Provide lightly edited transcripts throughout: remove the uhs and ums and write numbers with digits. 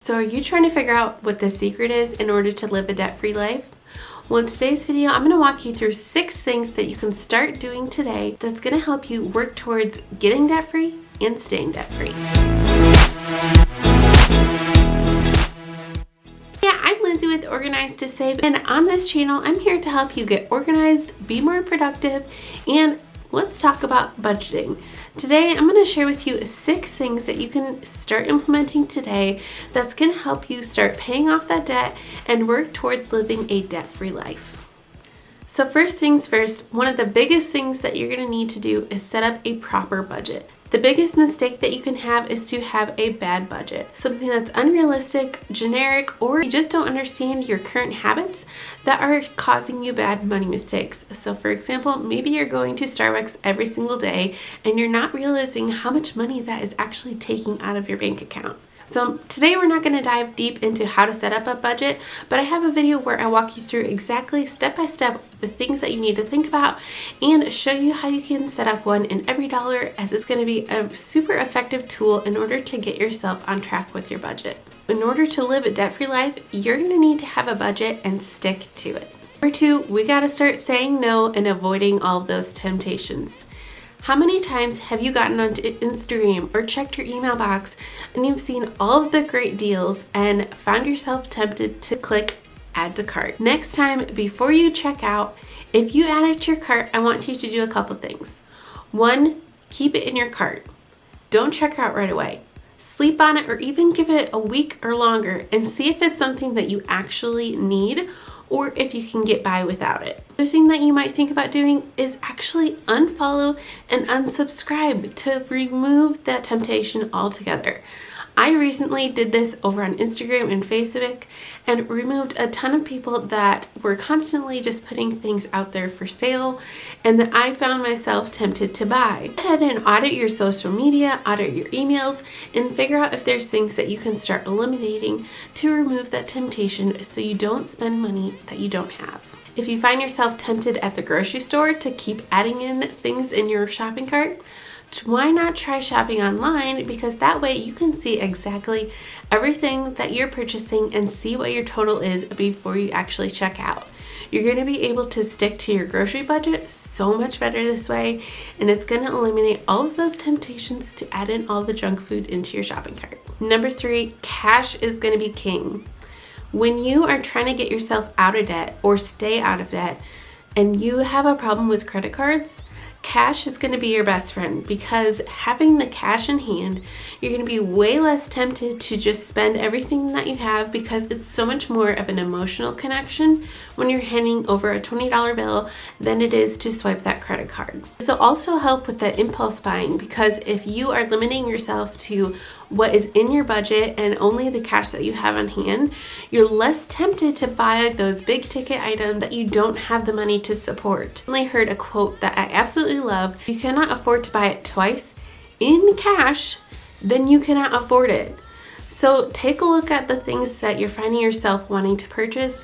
So are you trying to figure out what the secret is in order to live a debt-free life? Well, in today's video, I'm going to walk you through 6 things that you can start doing today that's going to help you work towards getting debt-free and staying debt-free. I'm Lindsay with Organized to Save, and on this channel, I'm here to help you get organized, be more productive, and let's talk about budgeting. Today, I'm going to share with you 6 things that you can start implementing today that's going to help you start paying off that debt and work towards living a debt-free life. So first things first, one of the biggest things that you're going to need to do is set up a proper budget. The biggest mistake that you can have is to have a bad budget, something that's unrealistic, generic, or you just don't understand your current habits that are causing you bad money mistakes. So for example, maybe you're going to Starbucks every single day and you're not realizing how much money that is actually taking out of your bank account. So today we're not going to dive deep into how to set up a budget, but I have a video where I walk you through exactly step by step the things that you need to think about and show you how you can set up one in EVERYDOLLAR, as it's going to be a super effective tool in order to get yourself on track with your budget. In order to live a debt-free life, you're going to need to have a budget and stick to it. Number 2, we got to start saying no and avoiding all of those temptations. How many times have you gotten onto Instagram or checked your email box and you've seen all of the great deals and found yourself tempted to click add to cart? Next time, before you check out, if you add it to your cart, I want you to do a couple things. 1, keep it in your cart. Don't check out right away. Sleep on it or even give it a week or longer and see if it's something that you actually need or if you can get by without it. The thing that you might think about doing is actually unfollow and unsubscribe to remove that temptation altogether. I recently did this over on Instagram and Facebook and removed a ton of people that were constantly just putting things out there for sale and that I found myself tempted to buy. Go ahead and audit your social media, audit your emails, and figure out if there's things that you can start eliminating to remove that temptation so you don't spend money that you don't have. If you find yourself tempted at the grocery store to keep adding in things in your shopping cart, why not try shopping online? Because that way you can see exactly everything that you're purchasing and see what your total is before you actually check out. You're going to be able to stick to your grocery budget so much better this way, and it's going to eliminate all of those temptations to add in all the junk food into your shopping cart. Number 3, cash is going to be king. When you are trying to get yourself out of debt or stay out of debt and you have a problem with credit cards, cash is going to be your best friend, because having the cash in hand, you're going to be way less tempted to just spend everything that you have, because it's so much more of an emotional connection when you're handing over a $20 bill than it is to swipe that credit card. This will also help with that impulse buying, because if you are limiting yourself to what is in your budget and only the cash that you have on hand, you're less tempted to buy those big ticket items that you don't have the money to support. I heard a quote that I absolutely love: you cannot afford to buy it twice in cash, then you cannot afford it. So take a look at the things that you're finding yourself wanting to purchase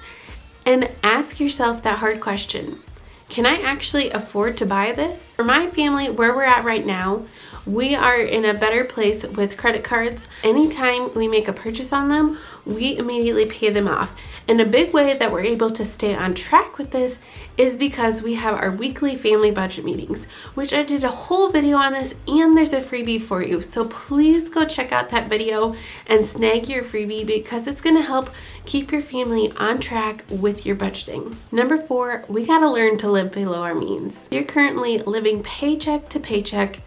and ask yourself that hard question. Can I actually afford to buy this? For my family, where we're at right now, we are in a better place with credit cards. Anytime we make a purchase on them, we immediately pay them off. And a big way that we're able to stay on track with this is because we have our weekly family budget meetings, which I did a whole video on this, and there's a freebie for you. So please go check out that video and snag your freebie, because it's going to help keep your family on track with your budgeting. Number 4, we got to learn to live below our means. If you're currently living paycheck to paycheck,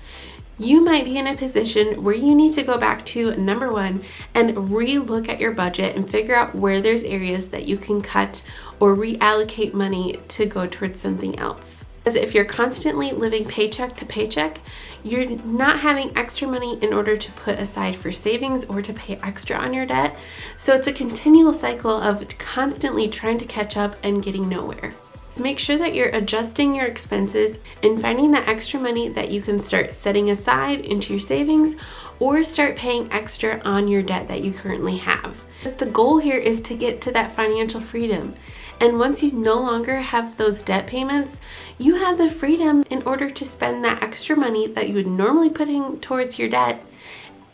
you might be in a position where you need to go back to number 1 and re-look at your budget and figure out where there's areas that you can cut or reallocate money to go towards something else. Because if you're constantly living paycheck to paycheck, you're not having extra money in order to put aside for savings or to pay extra on your debt. So it's a continual cycle of constantly trying to catch up and getting nowhere. So make sure that you're adjusting your expenses and finding that extra money that you can start setting aside into your savings or start paying extra on your debt that you currently have. Because the goal here is to get to that financial freedom. And once you no longer have those debt payments, you have the freedom in order to spend that extra money that you would normally put in towards your debt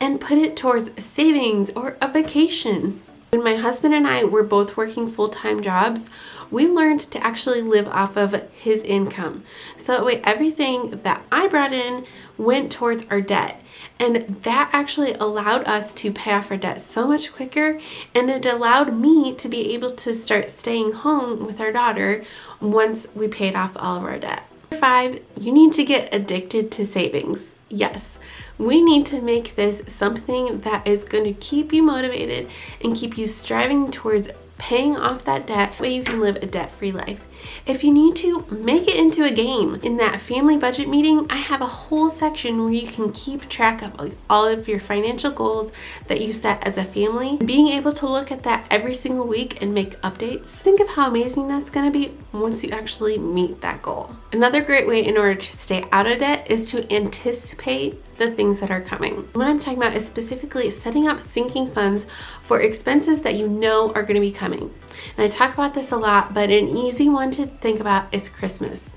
and put it towards savings or a vacation. When my husband and I were both working full-time jobs, we learned to actually live off of his income. So that way everything that I brought in went towards our debt. And that actually allowed us to pay off our debt so much quicker, and it allowed me to be able to start staying home with our daughter once we paid off all of our debt. Number 5, you need to get addicted to savings. Yes, we need to make this something that is going to keep you motivated and keep you striving towards paying off that debt, that way you can live a debt-free life. If you need to, make it into a game. In that family budget meeting, I have a whole section where you can keep track of all of your financial goals that you set as a family. Being able to look at that every single week and make updates, think of how amazing that's going to be once you actually meet that goal. Another great way in order to stay out of debt is to anticipate the things that are coming. What I'm talking about is specifically setting up sinking funds for expenses that you know are going to be coming. And I talk about this a lot, but an easy one to think about is Christmas.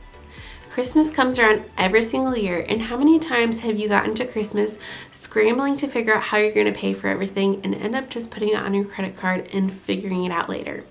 Christmas comes around every single year, and how many times have you gotten to Christmas scrambling to figure out how you're going to pay for everything and end up just putting it on your credit card and figuring it out later?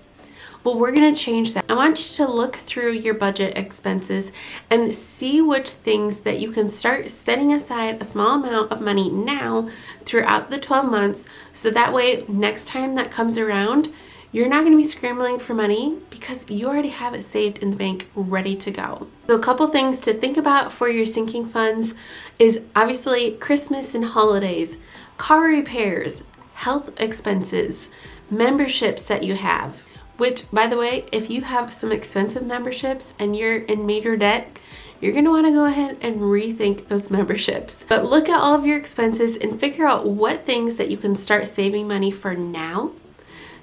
Well, we're going to change that. I want you to look through your budget expenses and see which things that you can start setting aside a small amount of money now throughout the 12 months, so that way next time that comes around, you're not going to be scrambling for money because you already have it saved in the bank ready to go. So a couple things to think about for your sinking funds is obviously Christmas and holidays, car repairs, health expenses, memberships that you have. Which, by the way, if you have some expensive memberships and you're in major debt, you're going to want to go ahead and rethink those memberships. But look at all of your expenses and figure out what things that you can start saving money for now.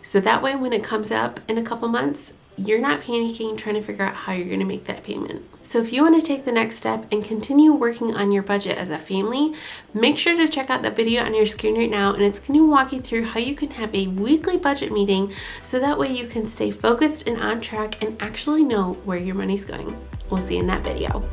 So that way when it comes up in a couple months, you're not panicking trying to figure out how you're going to make that payment. So if you want to take the next step and continue working on your budget as a family, make sure to check out that video on your screen right now, and it's going to walk you through how you can have a weekly budget meeting so that way you can stay focused and on track and actually know where your money's going. We'll see you in that video.